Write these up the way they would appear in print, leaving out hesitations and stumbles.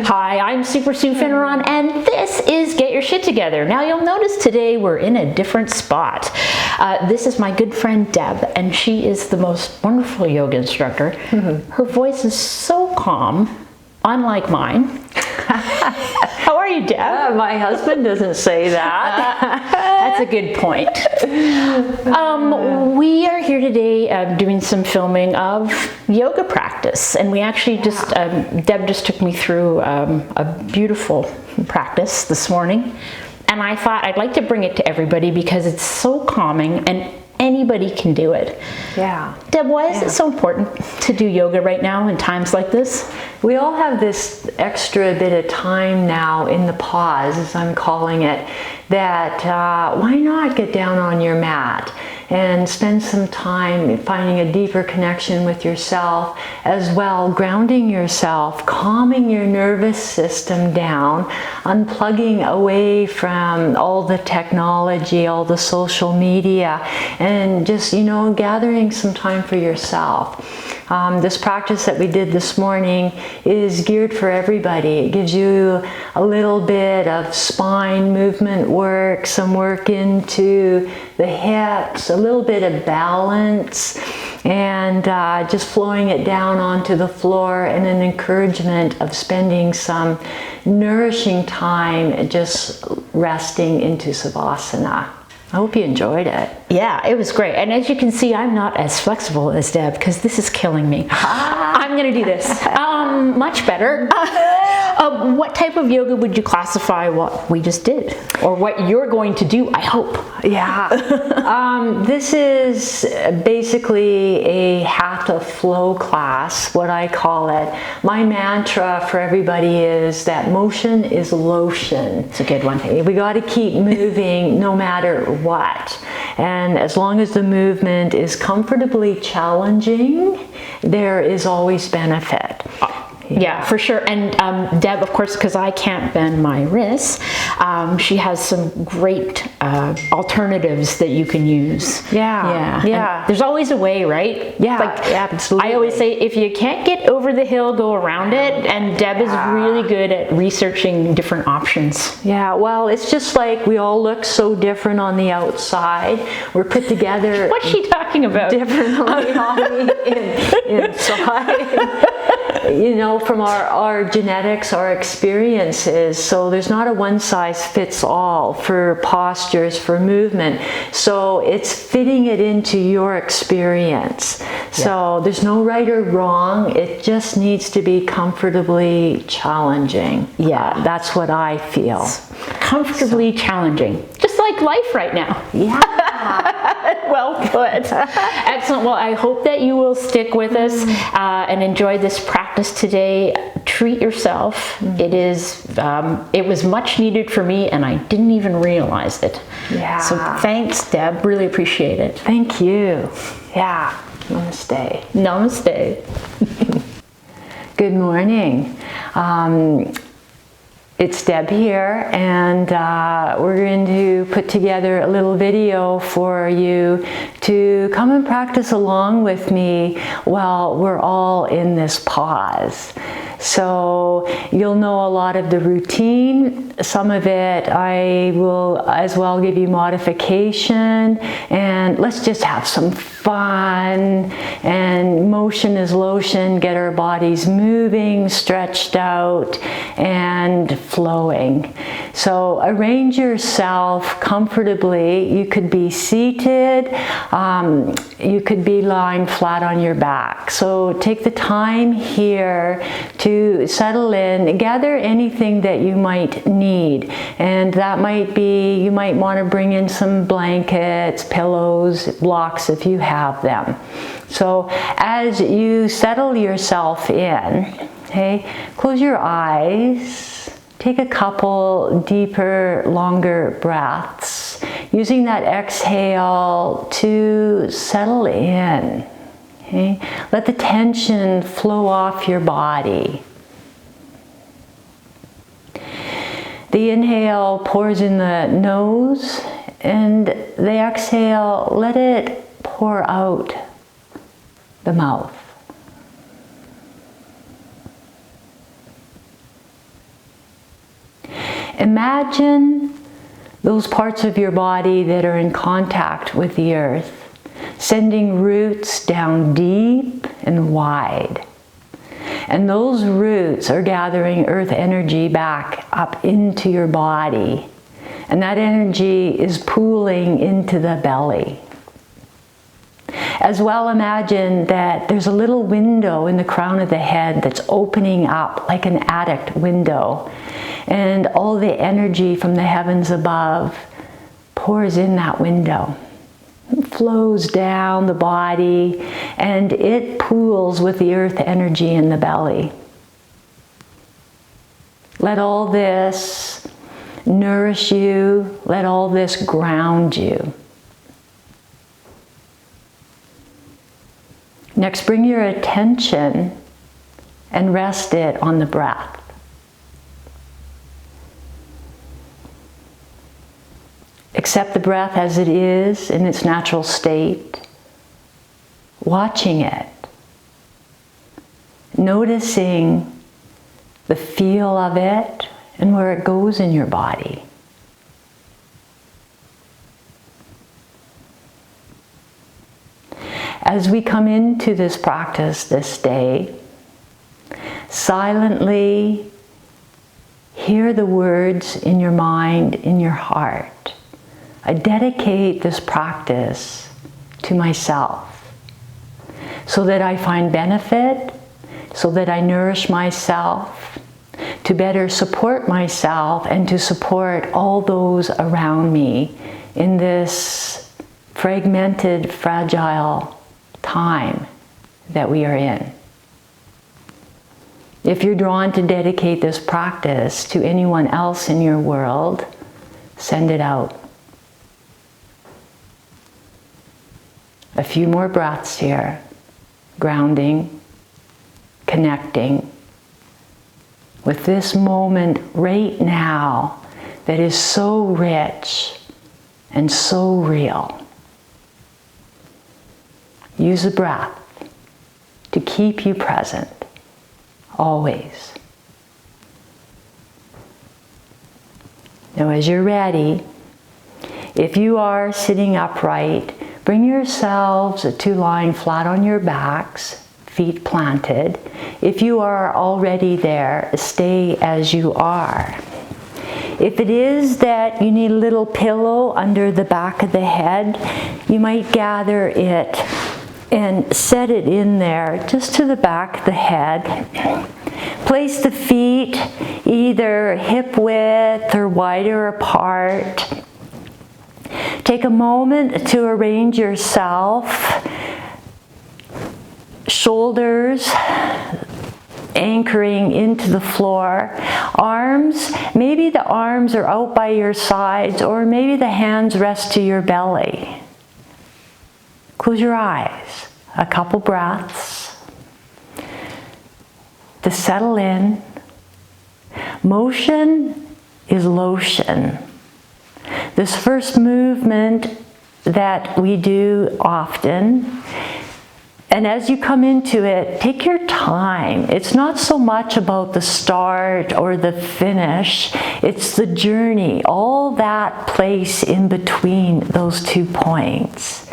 Hi, I'm Super Sue Finneron, and this is Get Your Shit Together. Now you'll notice today we're in a different spot. This is my good friend Deb, and she is the most wonderful yoga instructor. Her voice is so calm, unlike mine. How are you, Deb? My husband doesn't say that. That's a good point. We are here today doing some filming of yoga practice, and we actually just, Deb just took me through a beautiful practice this morning, and I thought I'd like to bring it to everybody because it's so calming and anybody can do it. Yeah. Deb, why is it so important to do yoga right now in times like this? We all have this extra bit of time now in the pause, as I'm calling it, that why not get down on your mat and spend some time finding a deeper connection with yourself, as well grounding yourself, calming your nervous system down, unplugging away from all the technology, all the social media, and just, gathering some time for yourself. This practice that we did this morning is geared for everybody. It gives you a little bit of spine movement work, some work into the hips, a little bit of balance, and just flowing it down onto the floor, and an encouragement of spending some nourishing time just resting into Savasana. I hope you enjoyed it. Yeah, it was great. And as you can see, I'm not as flexible as Deb because this is killing me. I'm going to do this. Much better. What type of yoga would you classify what we just did? Or what you're going to do, I hope. Yeah. This is basically a Hatha Flow class, what I call it. My mantra for everybody is that motion is lotion. It's a good one. We got to keep moving no matter what. And as long as the movement is comfortably challenging, there is always benefit. Yeah, for sure. And Deb, of course, because I can't bend my wrists, she has some great alternatives that you can use. Yeah. And there's always a way, right? Yeah, absolutely. I always say, if you can't get over the hill, go around it. And Deb is really good at researching different options. Yeah, well, it's just like we all look so different on the outside. We're put together. What's she talking about? Differently on the inside. From our genetics, our experiences. So there's not a one size fits all for postures, for movement. So it's fitting it into your experience. So there's no right or wrong. It just needs to be comfortably challenging. Yeah, that's what I feel. Comfortably challenging. Just like life right now. Yeah. Well put. Excellent. Well, I hope that you will stick with us and enjoy this practice today. Treat yourself. It was much needed for me, and I didn't even realize it. Yeah. So thanks, Deb. Really appreciate it. Thank you. Yeah. Namaste. Namaste. Good morning. It's Deb here, and we're going to put together a little video for you to come and practice along with me while we're all in this pause. So you'll know a lot of the routine. Some of it I will as well give you modification, and let's just have some fun. And motion is lotion. Get our bodies moving, stretched out, and flowing. So arrange yourself comfortably. You could be seated. You could be lying flat on your back. So take the time here to settle in, gather anything that you might need. And that might be, you might want to bring in some blankets, pillows, blocks if you have them. So as you settle yourself in, okay, close your eyes. Take a couple deeper, longer breaths, using that exhale to settle in. Okay? Let the tension flow off your body. The inhale pours in the nose, and the exhale, let it pour out the mouth. Imagine those parts of your body that are in contact with the earth, sending roots down deep and wide. And those roots are gathering earth energy back up into your body. And that energy is pooling into the belly. As well, imagine that there's a little window in the crown of the head that's opening up like an attic window. And all the energy from the heavens above pours in that window. It flows down the body and it pools with the earth energy in the belly. Let all this nourish you. Let all this ground you. Next, bring your attention and rest it on the breath. Accept the breath as it is in its natural state, watching it, noticing the feel of it and where it goes in your body. As we come into this practice this day, silently hear the words in your mind, in your heart. I dedicate this practice to myself so that I find benefit, so that I nourish myself, to better support myself and to support all those around me in this fragmented, fragile time that we are in. If you're drawn to dedicate this practice to anyone else in your world, send it out. A few more breaths here, grounding, connecting with this moment right now that is so rich and so real. Use the breath to keep you present, always. Now, as you're ready, if you are sitting upright, bring yourselves to lying flat on your backs, feet planted. If you are already there, stay as you are. If it is that you need a little pillow under the back of the head, you might gather it and set it in there just to the back of the head. Place the feet either hip width or wider apart. Take a moment to arrange yourself. Shoulders anchoring into the floor. Arms, maybe the arms are out by your sides, or maybe the hands rest to your belly. Close your eyes. A couple breaths to settle in. Motion is lotion. This first movement that we do often, and as you come into it, take your time. It's not so much about the start or the finish, it's the journey, all that place in between those 2 points.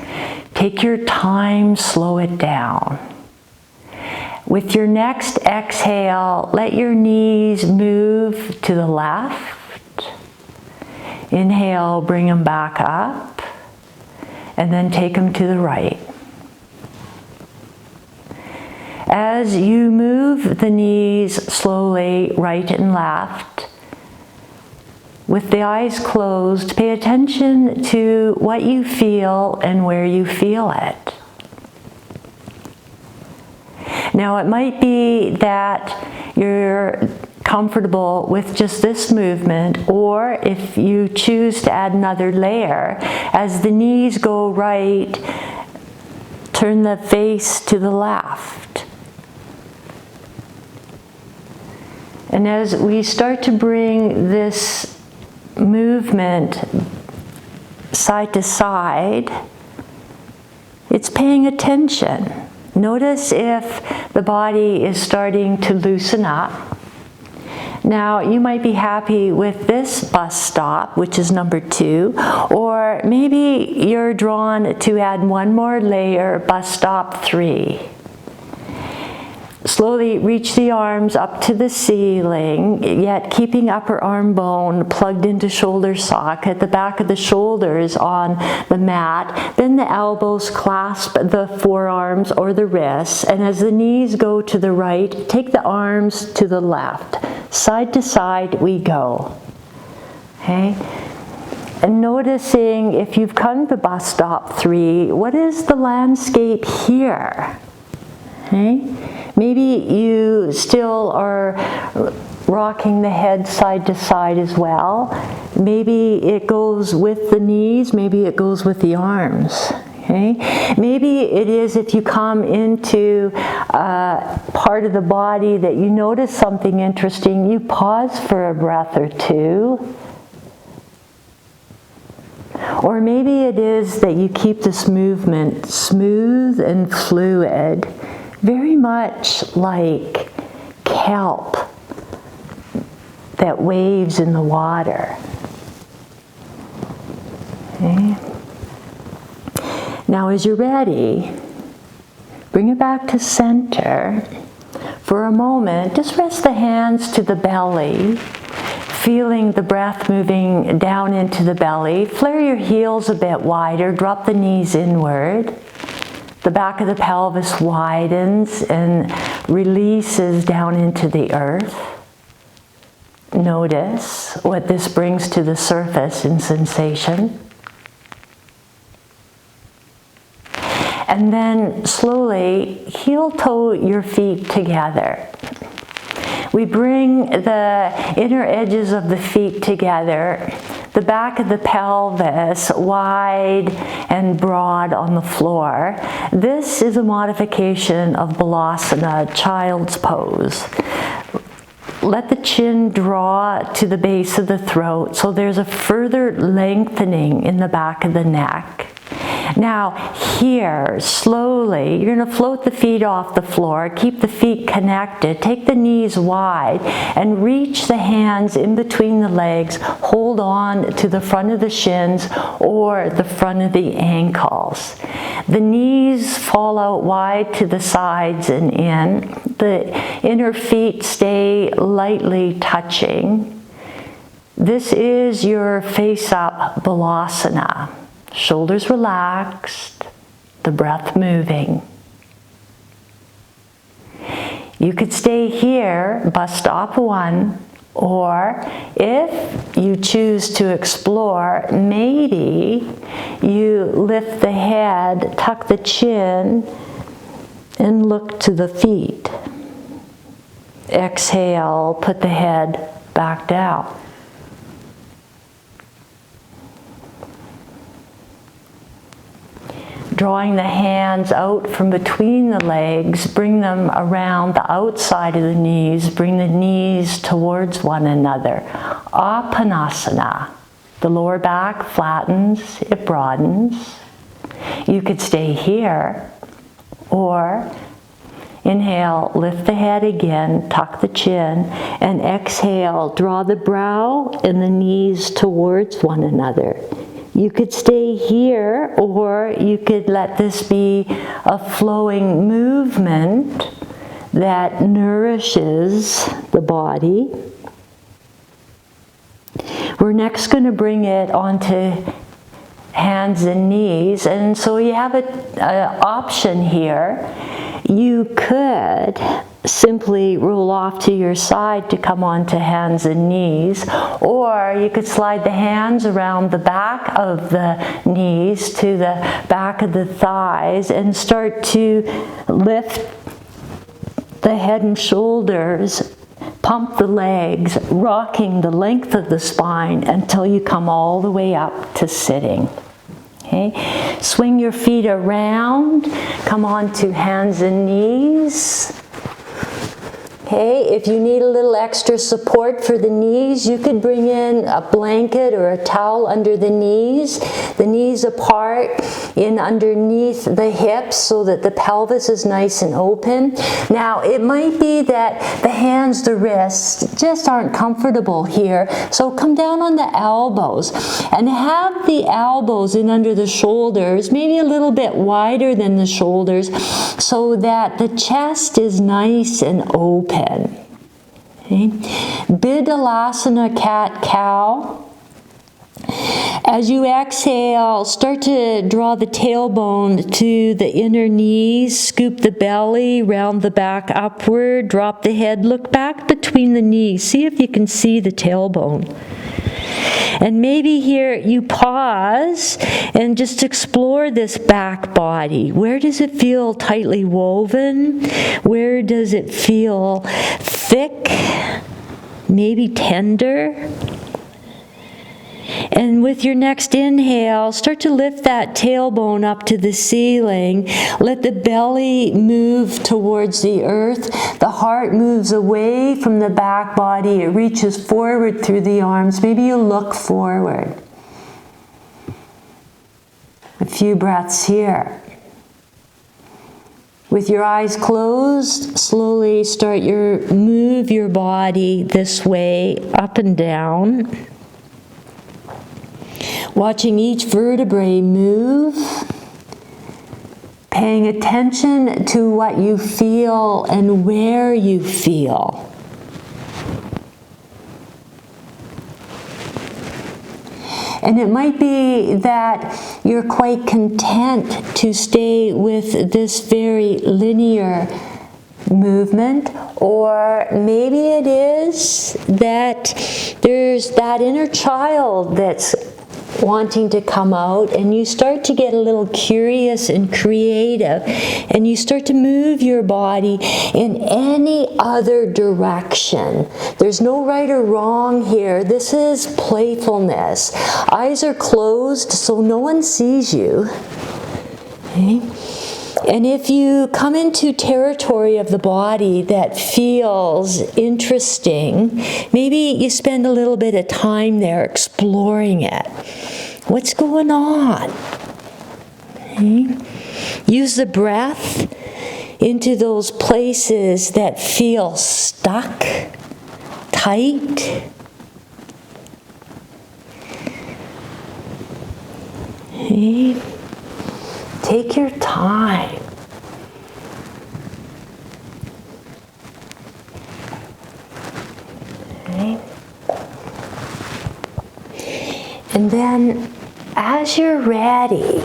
Take your time, slow it down. With your next exhale, let your knees move to the left. Inhale, bring them back up, and then take them to the right. As you move the knees slowly right and left, with the eyes closed, pay attention to what you feel and where you feel it. Now, it might be that you're comfortable with just this movement, or if you choose to add another layer, as the knees go right, turn the face to the left. And as we start to bring this movement side to side, it's paying attention. Notice if the body is starting to loosen up. Now, you might be happy with this bus stop, which is number 2, or maybe you're drawn to add one more layer, bus stop 3. Slowly reach the arms up to the ceiling, yet keeping upper arm bone plugged into shoulder socket, the back of the shoulders on the mat. Then the elbows clasp the forearms or the wrists, and as the knees go to the right, take the arms to the left. Side to side we go. Okay? And noticing, if you've come to bus stop 3, what is the landscape here? Okay? Maybe you still are rocking the head side to side as well. Maybe it goes with the knees, maybe it goes with the arms. Okay? Maybe it is if you come into a part of the body that you notice something interesting, you pause for a breath or two. Or maybe it is that you keep this movement smooth and fluid, very much like kelp that waves in the water. Okay. Now, as you're ready, bring it back to center. For a moment, just rest the hands to the belly, feeling the breath moving down into the belly. Flare your heels a bit wider, drop the knees inward. The back of the pelvis widens and releases down into the earth. Notice what this brings to the surface in sensation. And then slowly heel-toe your feet together. We bring the inner edges of the feet together, the back of the pelvis wide and broad on the floor. This is a modification of Balasana, child's pose. Let the chin draw to the base of the throat, so there's a further lengthening in the back of the neck. Now here, slowly, you're going to float the feet off the floor, keep the feet connected, take the knees wide, and reach the hands in between the legs, hold on to the front of the shins or the front of the ankles. The knees fall out wide to the sides and in. The inner feet stay lightly touching. This is your face-up Balasana. Shoulders relaxed, the breath moving. You could stay here, bus stop 1, or if you choose to explore, maybe you lift the head, tuck the chin, and look to the feet. Exhale, put the head back down. Drawing the hands out from between the legs, bring them around the outside of the knees, bring the knees towards one another. Apanasana. The lower back flattens, it broadens. You could stay here, or inhale, lift the head again, tuck the chin, and exhale, draw the brow and the knees towards one another. You could stay here, or you could let this be a flowing movement that nourishes the body. We're next going to bring it onto hands and knees, and so you have an option here. You could simply roll off to your side to come onto hands and knees, or you could slide the hands around the back of the knees to the back of the thighs and start to lift the head and shoulders, pump the legs, rocking the length of the spine until you come all the way up to sitting. Okay? Swing your feet around, come on to hands and knees. Okay, if you need a little extra support for the knees, you could bring in a blanket or a towel under the knees apart in underneath the hips so that the pelvis is nice and open. Now, it might be that the hands, the wrists just aren't comfortable here, so come down on the elbows and have the elbows in under the shoulders, maybe a little bit wider than the shoulders, so that the chest is nice and open. Okay. Bidalasana, cat-cow. As you exhale, start to draw the tailbone to the inner knees, scoop the belly, round the back upward, drop the head, look back between the knees. See if you can see the tailbone. And maybe here you pause and just explore this back body. Where does it feel tightly woven? Where does it feel thick? Maybe tender? And with your next inhale, start to lift that tailbone up to the ceiling. Let the belly move towards the earth. The heart moves away from the back body. It reaches forward through the arms. Maybe you look forward. A few breaths here. With your eyes closed, slowly move your body this way, up and down. Watching each vertebrae move, paying attention to what you feel and where you feel. And it might be that you're quite content to stay with this very linear movement, or maybe it is that there's that inner child that's wanting to come out, and you start to get a little curious and creative, and you start to move your body in any other direction. There's no right or wrong here. This is playfulness. Eyes are closed so no one sees you. Okay? And if you come into territory of the body that feels interesting, maybe you spend a little bit of time there exploring it. What's going on? Okay. Use the breath into those places that feel stuck, tight. Okay. Take your time. Okay. And then, as you're ready,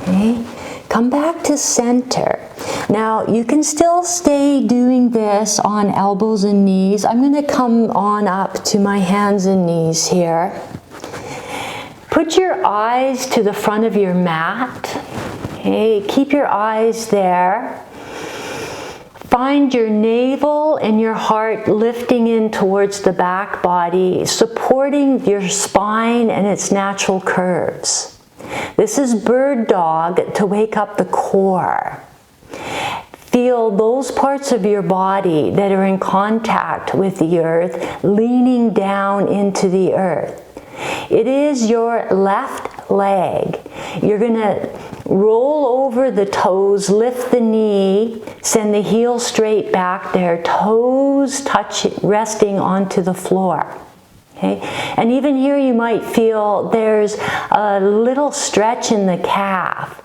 okay, come back to center. Now, you can still stay doing this on elbows and knees. I'm going to come on up to my hands and knees here. Put your eyes to the front of your mat. Okay, keep your eyes there. Find your navel and your heart lifting in towards the back body, supporting your spine and its natural curves. This is bird dog to wake up the core. Feel those parts of your body that are in contact with the earth, leaning down into the earth. It is your left leg. You're going to roll over the toes, lift the knee, send the heel straight back there, toes resting onto the floor. Okay? And even here you might feel there's a little stretch in the calf.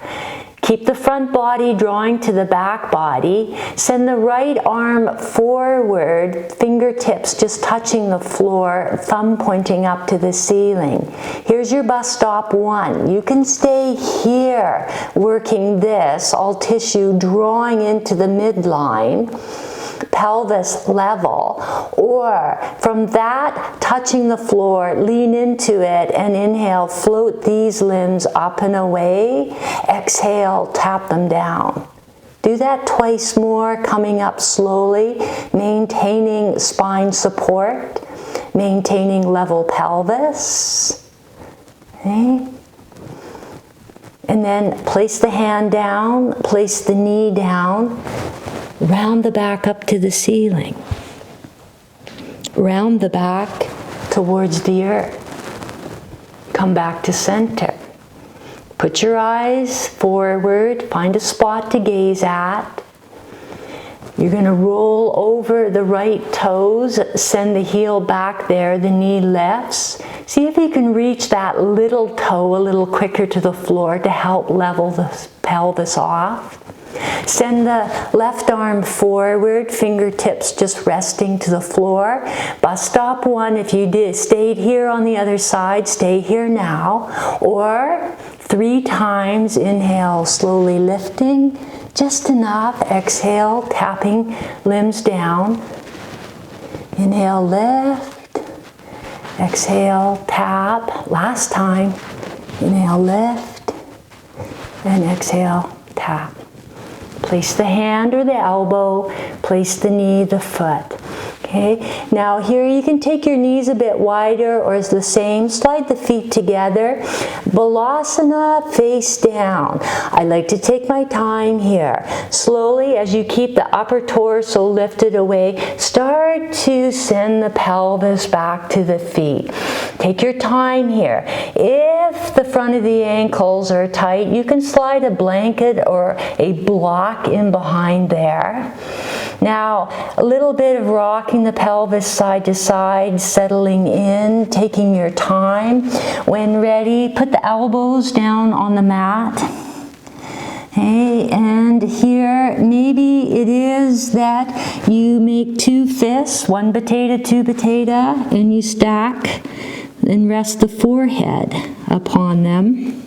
Keep the front body drawing to the back body. Send the right arm forward, fingertips just touching the floor, thumb pointing up to the ceiling. Here's your bus stop 1. You can stay here working this, all tissue drawing into the midline, pelvis level, or from that touching the floor, lean into it and inhale, float these limbs up and away. Exhale, tap them down. Do that twice more, coming up slowly, maintaining spine support, maintaining level pelvis. Okay. And then place the hand down, place the knee down. round the back up to the ceiling. Round the back towards the earth. Come back to center. Put your eyes forward, find a spot to gaze at. You're going to roll over the right toes, send the heel back there, the knee lifts. See if you can reach that little toe a little quicker to the floor to help level the pelvis off. Send the left arm forward, fingertips just resting to the floor. Bus stop one, if you stayed here on the other side, stay here now. Or 3 times, inhale, slowly lifting, just enough. Exhale, tapping limbs down. Inhale, lift. Exhale, tap. Last time. Inhale, lift. And exhale, tap. Place the hand or the elbow, place the knee, the foot. Okay, now here you can take your knees a bit wider or it's the same. Slide the feet together. Balasana, face down. I like to take my time here. Slowly, as you keep the upper torso lifted away, start to send the pelvis back to the feet. Take your time here. If the front of the ankles are tight, you can slide a blanket or a block in behind there. Now, a little bit of rocking the pelvis side to side, settling in, taking your time. When ready, put the elbows down on the mat. Okay, and here, maybe it is that you make 2 fists, 1 potato, 2 potato, and you stack and rest the forehead upon them.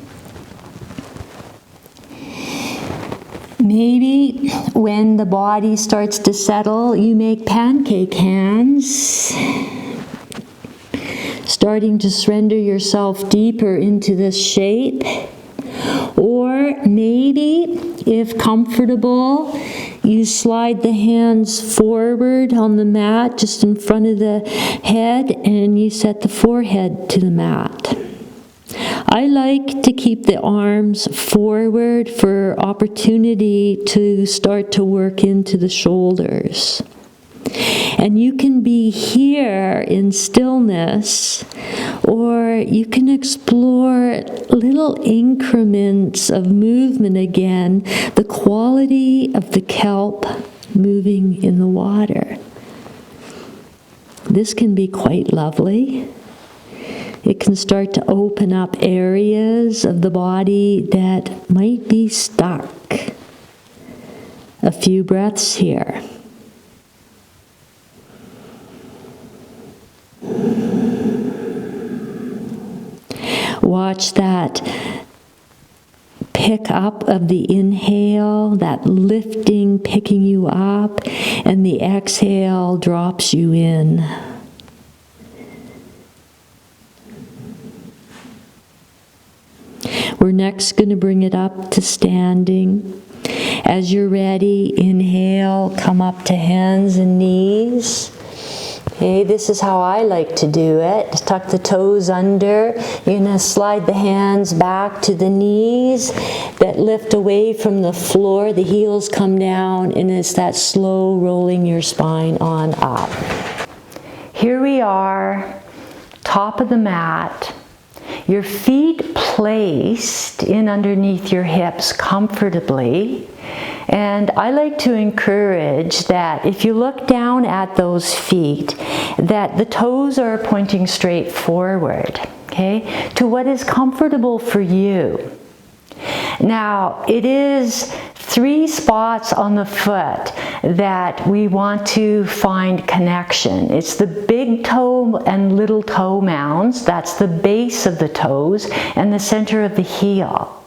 Maybe when the body starts to settle, you make pancake hands, starting to surrender yourself deeper into this shape. Or maybe, if comfortable, you slide the hands forward on the mat, just in front of the head, and you set the forehead to the mat. I like to keep the arms forward for opportunity to start to work into the shoulders. And you can be here in stillness, or you can explore little increments of movement again, the quality of the kelp moving in the water. This can be quite lovely. It can start to open up areas of the body that might be stuck. A few breaths here. Watch that pick up of the inhale, that lifting, picking you up, and the exhale drops you in. We're next going to bring it up to standing. As you're ready, inhale, come up to hands and knees. Okay, this is how I like to do it. Tuck the toes under. You're going to slide the hands back to the knees that lift away from the floor. The heels come down, and it's that slow rolling your spine on up. Here we are, top of the mat. Your feet placed in underneath your hips comfortably. And I like to encourage that if you look down at those feet, that the toes are pointing straight forward, okay, to what is comfortable for you. Now, it is 3 spots on the foot that we want to find connection. It's the big toe and little toe mounds, that's the base of the toes, and the center of the heel.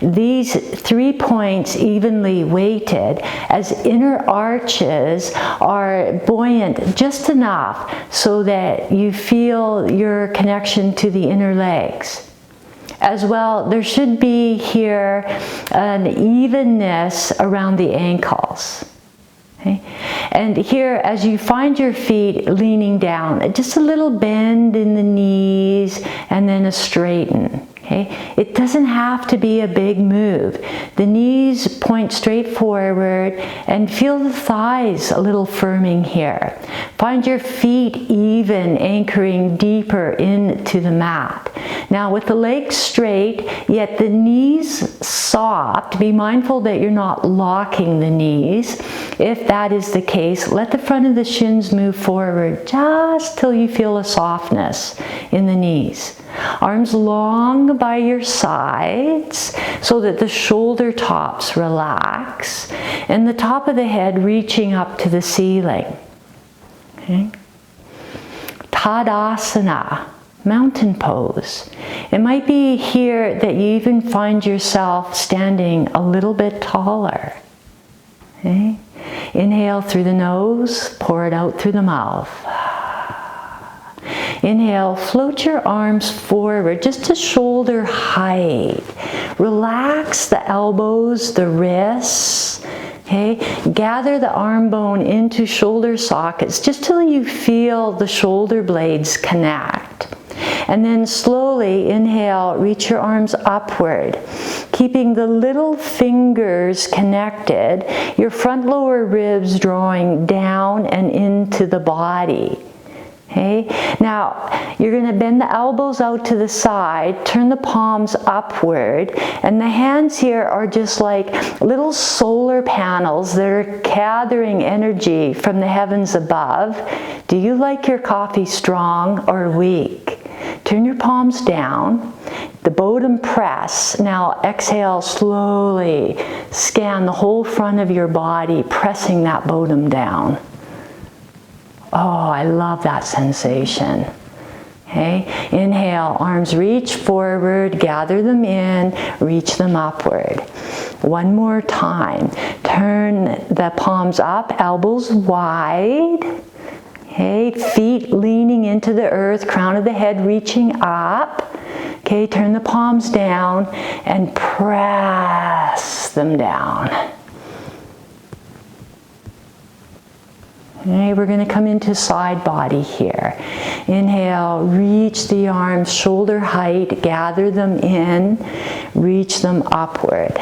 These 3 points evenly weighted as inner arches are buoyant just enough so that you feel your connection to the inner legs. As well, there should be here an evenness around the ankles. Okay? And here, as you find your feet leaning down, just a little bend in the knees and then a straighten. Okay? It doesn't have to be a big move. The knees point straight forward and feel the thighs a little firming here. Find your feet even, anchoring deeper into the mat. Now with the legs straight, yet the knees soft, be mindful that you're not locking the knees. If that is the case, let the front of the shins move forward just till you feel a softness in the knees. Arms long by your sides so that the shoulder tops relax and the top of the head reaching up to the ceiling. Okay. Tadasana, mountain pose. It might be here that you even find yourself standing a little bit taller. Okay. Inhale through the nose, pour it out through the mouth. Inhale, float your arms forward just to shoulder height. Relax the elbows, the wrists. Okay? Gather the arm bone into shoulder sockets just till you feel the shoulder blades connect. And then slowly inhale, reach your arms upward, keeping the little fingers connected, your front lower ribs drawing down and into the body. Okay? Now, you're going to bend the elbows out to the side, turn the palms upward, and the hands here are just like little solar panels that are gathering energy from the heavens above. Do you like your coffee strong or weak? Turn your palms down, the bottom press. Now exhale slowly, scan the whole front of your body, pressing that bottom down. Oh, I love that sensation. Okay, inhale, arms reach forward, gather them in, reach them upward. One more time. Turn the palms up, elbows wide. Okay, feet leaning into the earth, crown of the head reaching up. Okay, turn the palms down and press them down. Okay, we're going to come into side body here. Inhale, reach the arms shoulder height, gather them in, reach them upward.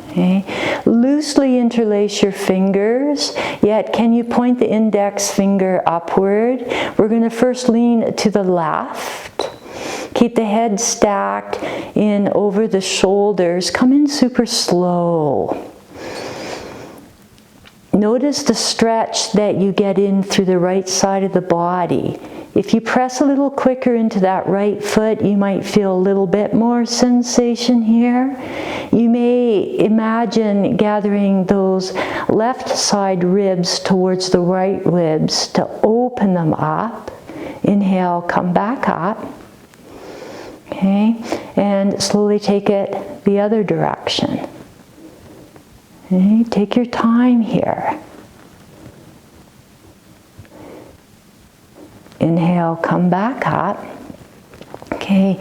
Okay. Loosely interlace your fingers, yet can you point the index finger upward? We're going to first lean to the left. Keep the head stacked in over the shoulders. Come in super slow. Notice the stretch that you get in through the right side of the body. If you press a little quicker into that right foot, you might feel a little bit more sensation here. You may imagine gathering those left side ribs towards the right ribs to open them up. Inhale, come back up. Okay, and slowly take it the other direction. Okay, take your time here. Inhale, come back up. Okay,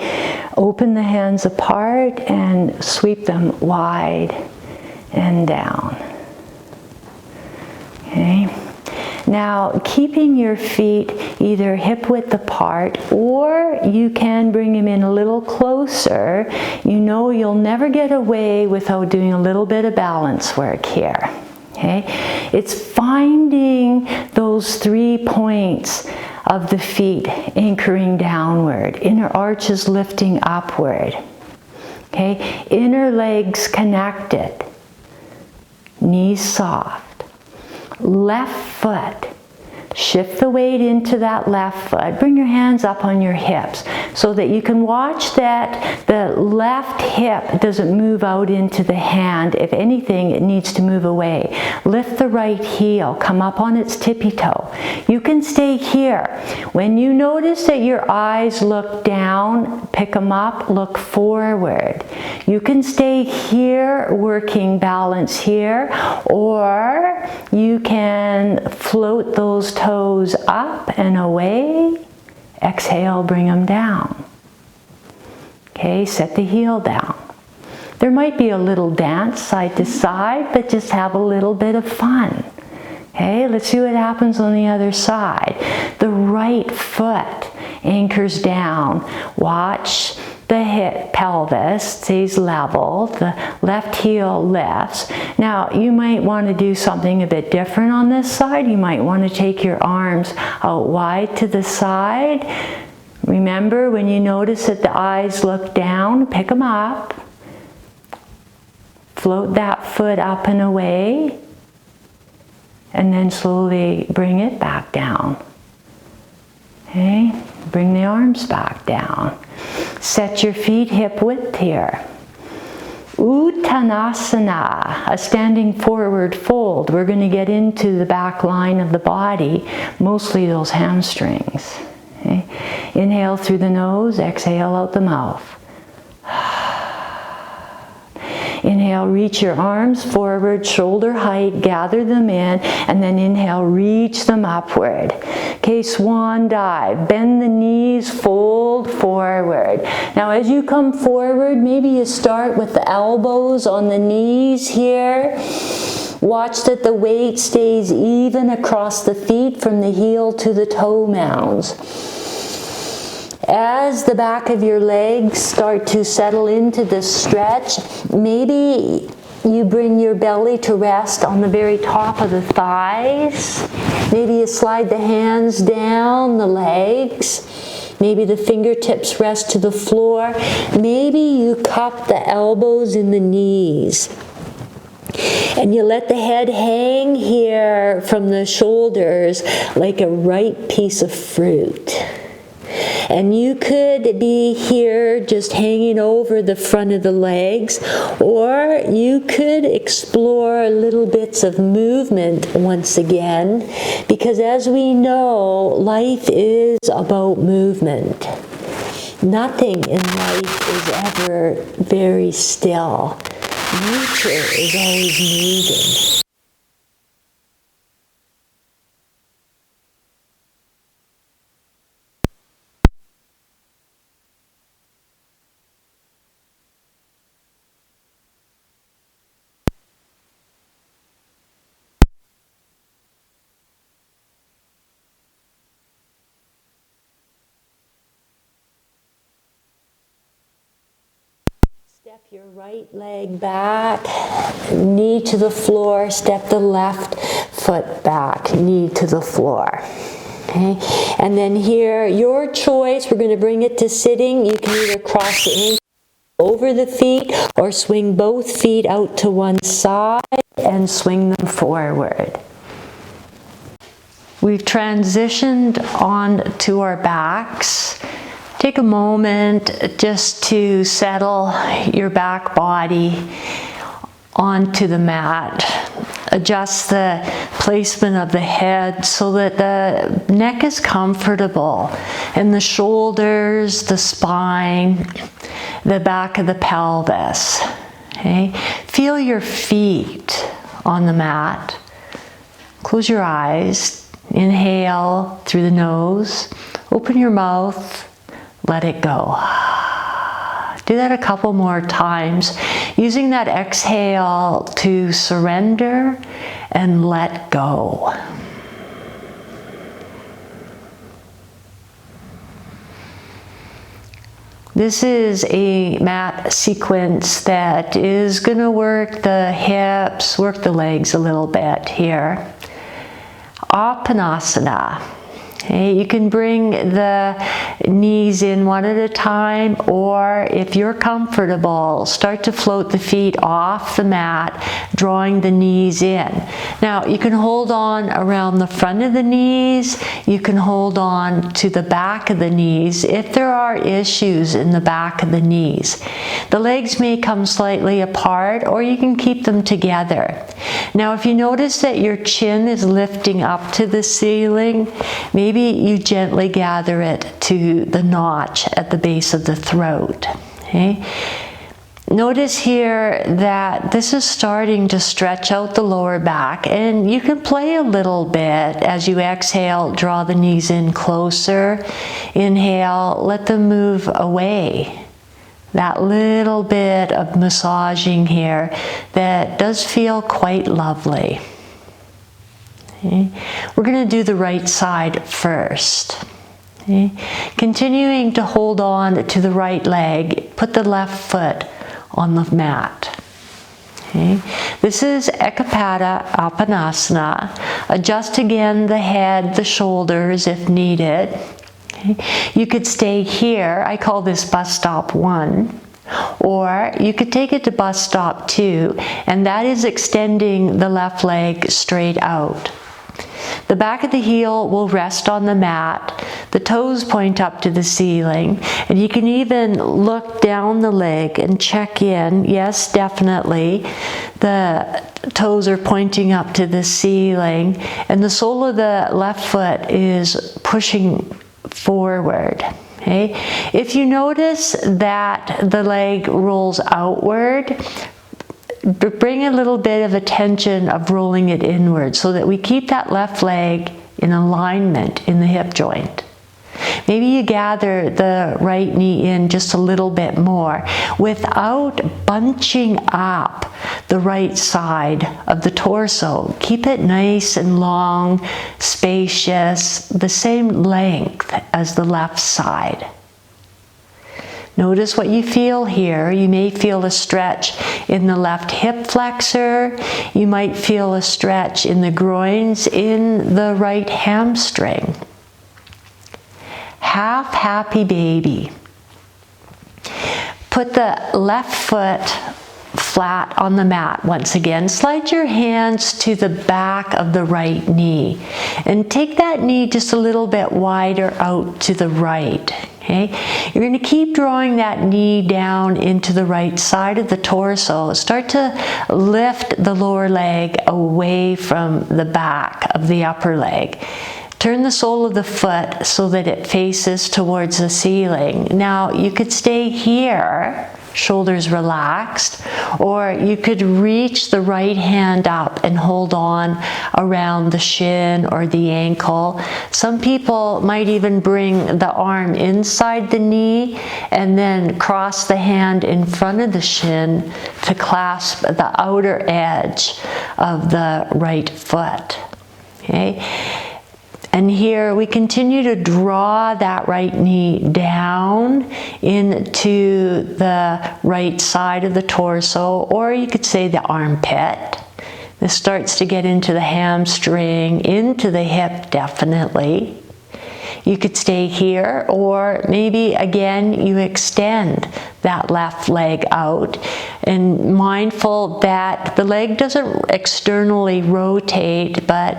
open the hands apart and sweep them wide and down. Okay, now keeping your feet either hip width apart, or you can bring them in a little closer. You know you'll never get away without doing a little bit of balance work here. Okay, it's finding those 3 points of the feet anchoring downward, inner arches lifting upward. Okay, inner legs connected, knees soft, left foot. Shift the weight into that left foot. Bring your hands up on your hips so that you can watch that the left hip doesn't move out into the hand. If anything, it needs to move away. Lift the right heel. Come up on its tippy toe. You can stay here. When you notice that your eyes look down, pick them up, look forward. You can stay here, working balance here, or you can float those toes up and away. Exhale, bring them down. Okay, set the heel down. There might be a little dance side to side, but just have a little bit of fun. Okay, let's see what happens on the other side. The right foot anchors down. Watch the hip pelvis stays level, the left heel lifts. Now you might want to do something a bit different on this side. You might want to take your arms out wide to the side. Remember, when you notice that the eyes look down, pick them up. Float that foot up and away, and then slowly bring it back down. Okay, bring the arms back down. Set your feet hip width here. Uttanasana, a standing forward fold. We're going to get into the back line of the body, mostly those hamstrings. Okay. Inhale through the nose, exhale out the mouth. Inhale, reach your arms forward, shoulder height, gather them in, and then inhale, reach them upward. Okay, swan dive, bend the knees, fold forward. Now as you come forward, maybe you start with the elbows on the knees here. Watch that the weight stays even across the feet from the heel to the toe mounds. As the back of your legs start to settle into this stretch, maybe you bring your belly to rest on the very top of the thighs. Maybe you slide the hands down the legs. Maybe the fingertips rest to the floor. Maybe you cup the elbows in the knees. And you let the head hang here from the shoulders like a ripe piece of fruit. And you could be here just hanging over the front of the legs, or you could explore little bits of movement once again, because as we know, life is about movement. Nothing in life is ever very still. Nature is always moving. Step your right leg back, knee to the floor. Step the left foot back, knee to the floor. Okay, and then here, your choice. We're going to bring it to sitting. You can either cross the ankle over the feet or swing both feet out to one side and swing them forward. We've transitioned on to our backs. Take a moment just to settle your back body onto the mat. Adjust the placement of the head so that the neck is comfortable, and the shoulders, the spine, the back of the pelvis. Okay? Feel your feet on the mat. Close your eyes. Inhale through the nose. Open your mouth. Let it go. Do that a couple more times, using that exhale to surrender and let go. This is a mat sequence that is going to work the hips, work the legs a little bit here. Apanasana. Okay, you can bring the knees in one at a time, or if you're comfortable, start to float the feet off the mat, drawing the knees in. Now, you can hold on around the front of the knees, you can hold on to the back of the knees if there are issues in the back of the knees. The legs may come slightly apart, or you can keep them together. Now, if you notice that your chin is lifting up to the ceiling, maybe you gently gather it to the notch at the base of the throat. Okay? Notice here that this is starting to stretch out the lower back, and you can play a little bit as you exhale. Draw the knees in closer. Inhale, let them move away. That little bit of massaging here that does feel quite lovely. Okay. We're going to do the right side first. Okay. Continuing to hold on to the right leg, put the left foot on the mat. Okay. This is Eka Pada Apanasana. Adjust again the head, the shoulders if needed. Okay. You could stay here. I call this bus stop 1. Or you could take it to bus stop 2, and that is extending the left leg straight out. The back of the heel will rest on the mat, the toes point up to the ceiling, and you can even look down the leg and check in. Yes, definitely. The toes are pointing up to the ceiling, and the sole of the left foot is pushing forward. Okay. If you notice that the leg rolls outward, bring a little bit of attention of rolling it inward so that we keep that left leg in alignment in the hip joint. Maybe you gather the right knee in just a little bit more without bunching up the right side of the torso. Keep it nice and long, spacious, the same length as the left side. Notice what you feel here. You may feel a stretch in the left hip flexor. You might feel a stretch in the groins, in the right hamstring. Half happy baby. Put the left foot flat on the mat once again. Slide your hands to the back of the right knee and take that knee just a little bit wider out to the right. Okay? You're going to keep drawing that knee down into the right side of the torso. Start to lift the lower leg away from the back of the upper leg. Turn the sole of the foot so that it faces towards the ceiling. Now, you could stay here, shoulders relaxed, or you could reach the right hand up and hold on around the shin or the ankle. Some people might even bring the arm inside the knee and then cross the hand in front of the shin to clasp the outer edge of the right foot. Okay? And here we continue to draw that right knee down into the right side of the torso, or you could say the armpit. This starts to get into the hamstring, into the hip definitely. You could stay here, or maybe again you extend that left leg out, and mindful that the leg doesn't externally rotate, but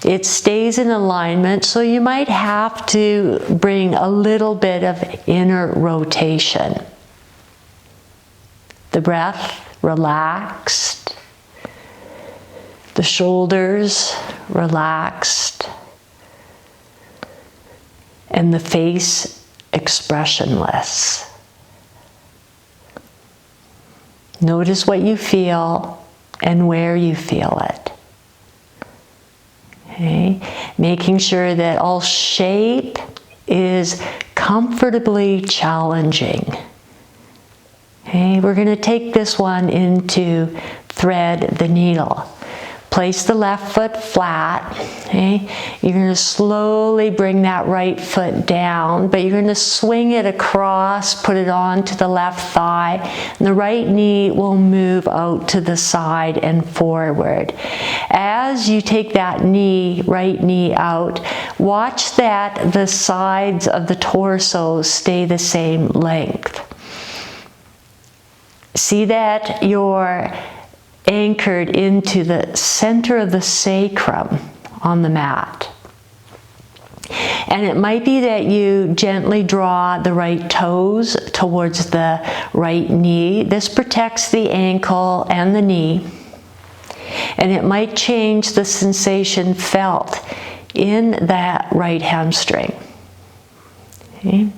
it stays in alignment, so you might have to bring a little bit of inner rotation. The breath relaxed, the shoulders relaxed, and the face expressionless. Notice what you feel and where you feel it. Okay? Making sure that all shape is comfortably challenging. Okay? We're going to take this one into thread the needle. Place the left foot flat. Okay? You're going to slowly bring that right foot down, but you're going to swing it across, put it onto the left thigh, and the right knee will move out to the side and forward. As you take that right knee out, watch that the sides of the torso stay the same length. See that you're anchored into the center of the sacrum on the mat. And it might be that you gently draw the right toes towards the right knee. This protects the ankle and the knee. And it might change the sensation felt in that right hamstring. Okay.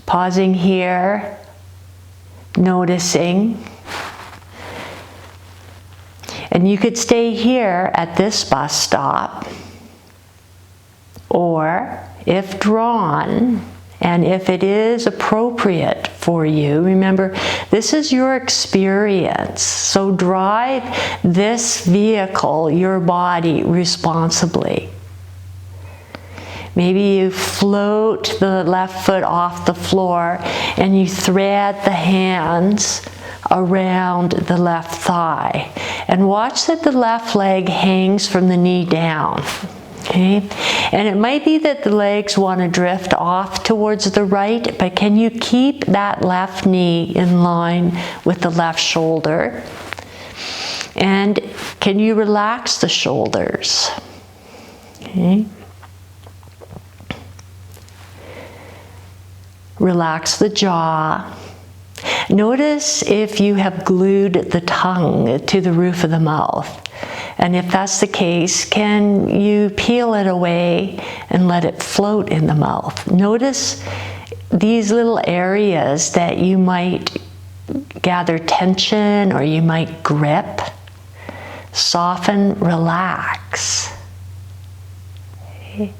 Pausing here, noticing. And you could stay here at this bus stop, or if drawn, and if it is appropriate for you, remember, this is your experience, so drive this vehicle, your body, responsibly. Maybe you float the left foot off the floor and you thread the hands around the left thigh. And watch that the left leg hangs from the knee down. Okay? And it might be that the legs want to drift off towards the right, but can you keep that left knee in line with the left shoulder? And can you relax the shoulders? Okay. Relax the jaw. Notice if you have glued the tongue to the roof of the mouth. And if that's the case, can you peel it away and let it float in the mouth? Notice these little areas that you might gather tension or you might grip. Soften, relax. Okay.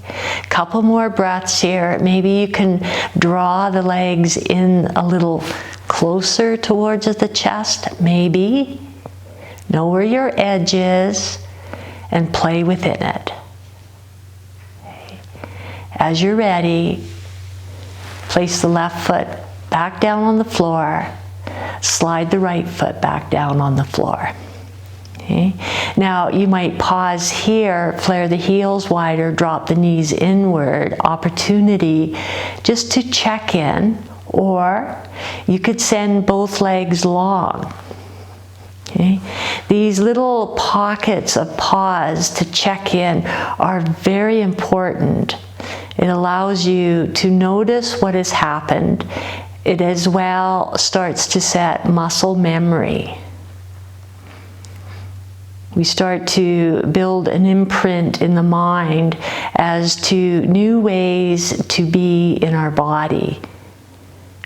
Couple more breaths here. Maybe you can draw the legs in a little closer towards the chest, maybe. Know where your edge is and play within it. Okay. As you're ready, place the left foot back down on the floor, slide the right foot back down on the floor. Okay. Now you might pause here, flare the heels wider, drop the knees inward, opportunity just to check in, or you could send both legs long. Okay. These little pockets of pause to check in are very important. It allows you to notice what has happened. It as well starts to set muscle memory. We start to build an imprint in the mind as to new ways to be in our body,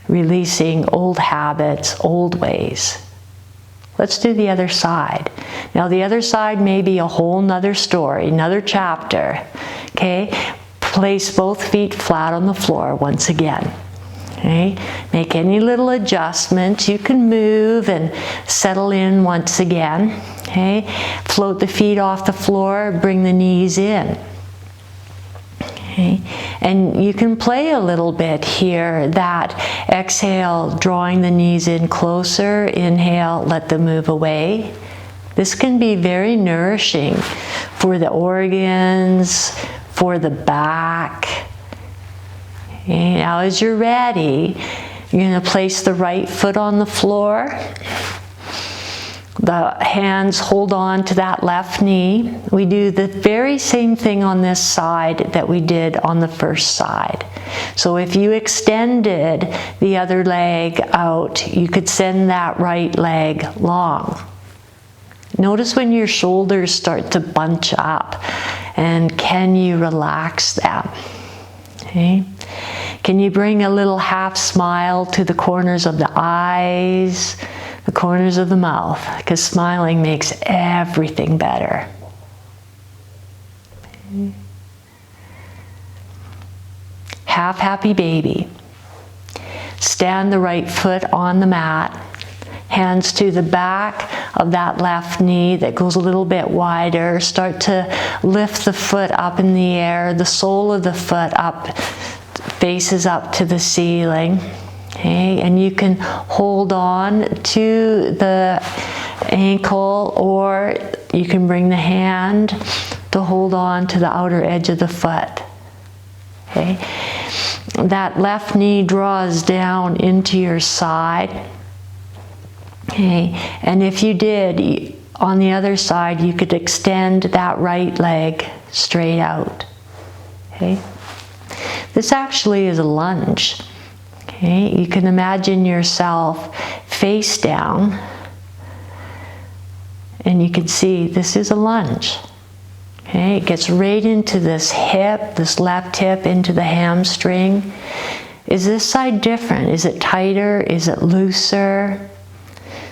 releasing old habits, old ways. Let's do the other side. Now the other side may be a whole nother story, another chapter. Okay? Place both feet flat on the floor once again. Okay? Make any little adjustments. You can move and settle in once again. Okay? Float the feet off the floor, bring the knees in. Okay? And you can play a little bit here, that exhale, drawing the knees in closer, inhale, let them move away. This can be very nourishing for the organs, for the back. Okay? Now as you're ready, you're going to place the right foot on the floor. The hands hold on to that left knee. We do the very same thing on this side that we did on the first side. So if you extended the other leg out, you could send that right leg long. Notice when your shoulders start to bunch up, and can you relax them? Okay. Can you bring a little half smile to the corners of the eyes, the corners of the mouth, because smiling makes everything better. Okay. Half happy baby. Stand the right foot on the mat, hands to the back of that left knee that goes a little bit wider. Start to lift the foot up in the air, the sole of the foot up, faces up to the ceiling. Okay, and you can hold on to the ankle, or you can bring the hand to hold on to the outer edge of the foot. Okay, that left knee draws down into your side. Okay, and if you did, on the other side, you could extend that right leg straight out. Okay, this actually is a lunge. Okay, you can imagine yourself face down, and you can see this is a lunge. Okay, it gets right into this hip, this left hip, into the hamstring. Is this side different? Is it tighter? Is it looser?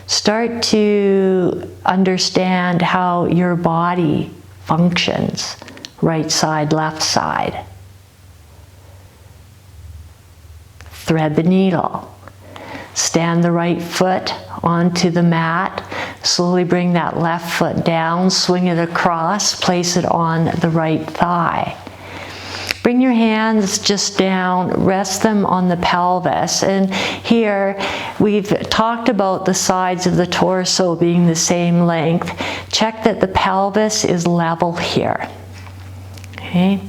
Start to understand how your body functions, right side, left side. Thread the needle. Stand the right foot onto the mat. Slowly bring that left foot down, swing it across, place it on the right thigh. Bring your hands just down, rest them on the pelvis. And here we've talked about the sides of the torso being the same length. Check that the pelvis is level here. Okay?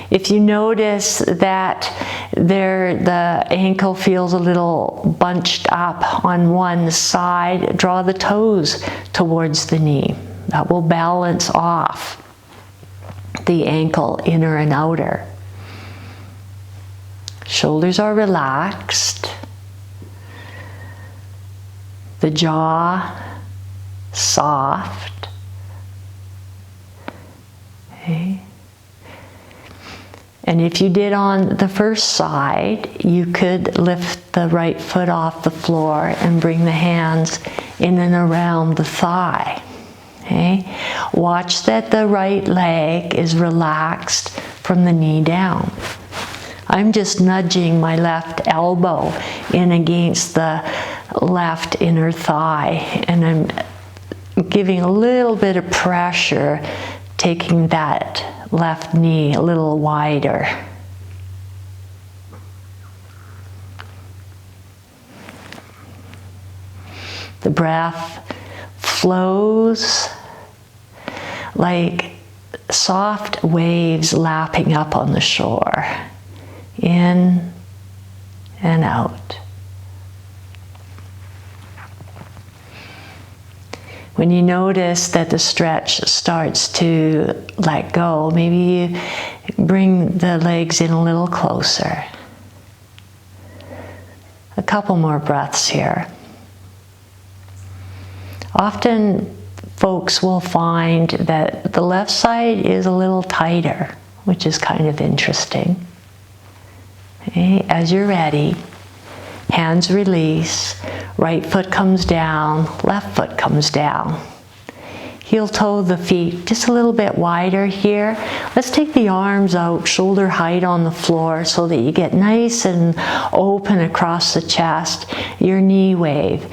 If you notice that the ankle feels a little bunched up on one side, draw the toes towards the knee. That will balance off the ankle, inner and outer. Shoulders are relaxed. The jaw soft. Okay. And if you did on the first side, you could lift the right foot off the floor and bring the hands in and around the thigh. Okay? Watch that the right leg is relaxed from the knee down. I'm just nudging my left elbow in against the left inner thigh, and I'm giving a little bit of pressure, taking that left knee a little wider. The breath flows like soft waves lapping up on the shore, in and out. When you notice that the stretch starts to let go, maybe you bring the legs in a little closer. A couple more breaths here. Often folks will find that the left side is a little tighter, which is kind of interesting. Okay, as you're ready, hands release, right foot comes down, left foot comes down. Heel toe the feet just a little bit wider here. Let's take the arms out, shoulder height on the floor so that you get nice and open across the chest, your knee wave.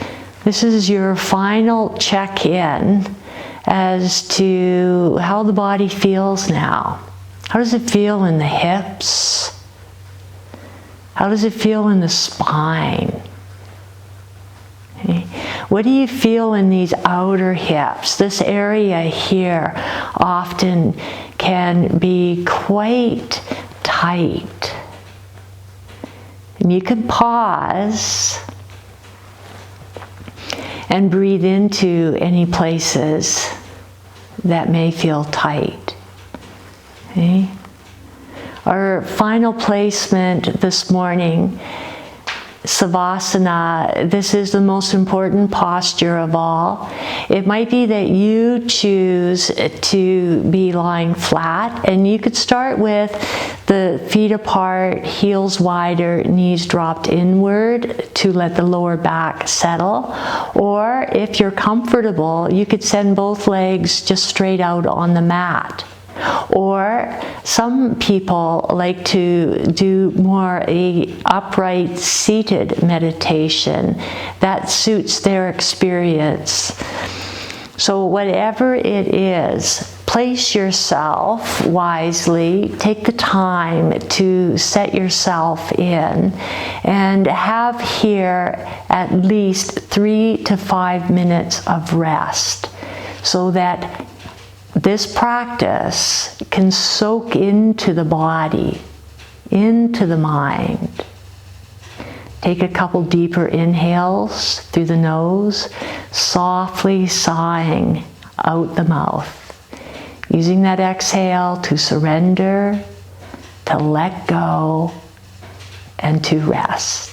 This is your final check-in as to how the body feels now. How does it feel in the hips? How does it feel in the spine? Okay. What do you feel in these outer hips? This area here often can be quite tight. And you can pause and breathe into any places that may feel tight. Okay. Our final placement this morning, Savasana, this is the most important posture of all. It might be that you choose to be lying flat, and you could start with the feet apart, heels wider, knees dropped inward to let the lower back settle. Or if you're comfortable, you could send both legs just straight out on the mat. Or some people like to do more a upright seated meditation that suits their experience. So whatever it is, place yourself wisely, take the time to set yourself in, and have here at least 3 to 5 minutes of rest so that this practice can soak into the body, into the mind. Take a couple deeper inhales through the nose, softly sighing out the mouth. Using that exhale to surrender, to let go, and to rest.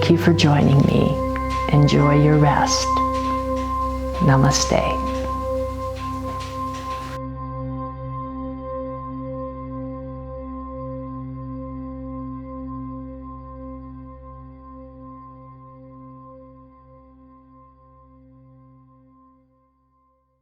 Thank you for joining me. Enjoy your rest. Namaste.